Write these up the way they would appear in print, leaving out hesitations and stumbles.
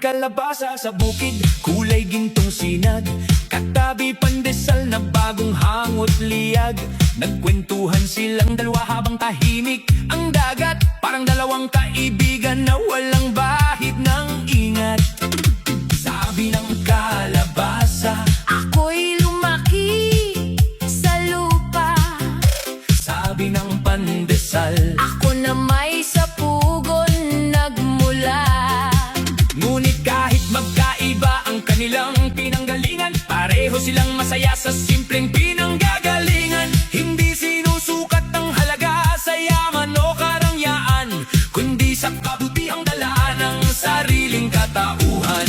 kalabasa sa bukid, kulay gintong sinag. Katabi pandesal na bagong hangot liyag. Nagkwentuhan silang dalawa habang tahimik ang dagat. Parang dalawang kaibigan na walang bahid ng ingat. Sabi ng kalabasa, ako'y lumaki sa lupa. sabi ng pandesal, Ako na may sa pugon nagmula. ngunit kahit magkaiba ang kanilang pinanggalingan, pareho silang masaya sa simpleng pinanggagalingan. Hindi sinusukat ng halaga sa yaman o karangyaan, kundi sa kabutihang dala ng sariling katauhan.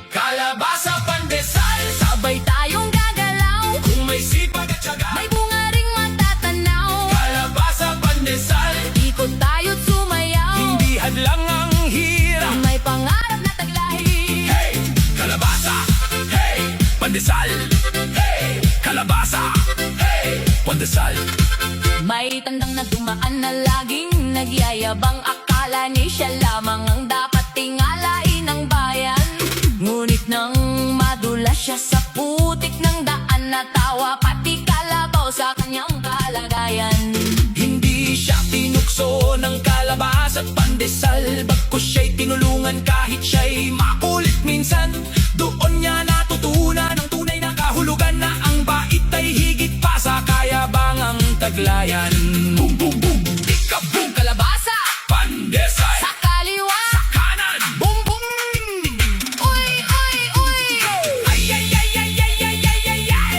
Kalabasa pandesal, Sabay tayong gagalaw, kung may sipag at tiyaga. may bunga ring matatanaw. Kalabasa pandesal, Ikot tayo't sumayaw, hindi hadlang ang hirap. may pangarap na taglahi. Hey, kalabasa! Hey, pandesal! Hey, kalabasa! Hey, pandesal! May tandang na dumaan na laging nagyayabang. Akala ni siya lamang ang dapat tingalain ng bayan. Ngunit nang madulas siya sa putik ng daan, natawa pati kalabaw sa kanyang kalagayan. Hindi siya tinukso ng kalabasa at pandesal, bagkus siya'y tinulungan kahit siya'y makulit minsan. Doon niya natutunan ang tunay na kahulugan, na ang bait ay higit pa sa kayabangang taglayan. Boom, boom, boom! Ika-boom! Kalabasa Pandesal! sa kaliwa, Kanan! Boom, boom! uy, uy, uy. Ay, ay, ay, ay, ay, ay, ay, ay, ay!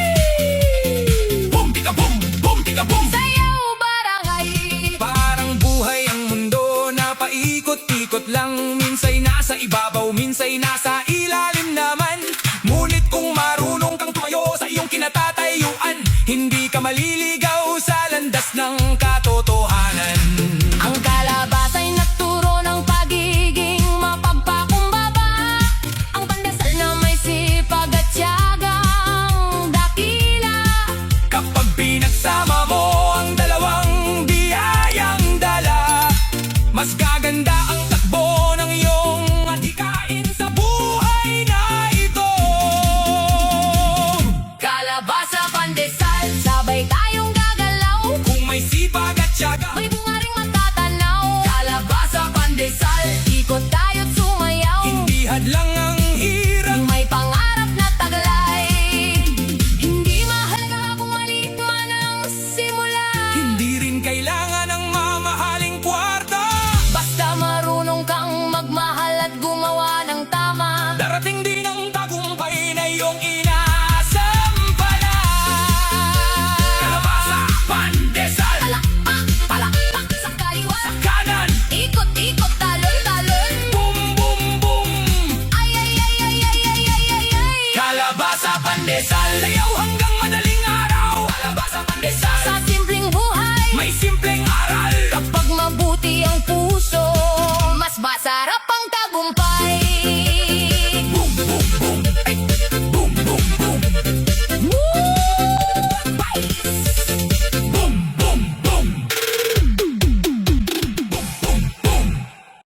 Boom, tika, boom! Boom, tika, boom! Sayaw barangay, Parang buhay ang mundo na paikot-ikot lang. Minsa'y nasa ibabaw, minsa'y nasa ilalim naman. Ngunit kung marunong kang tumayo sa iyong kinatatayuan, hindi ka maliligaw sa landas ng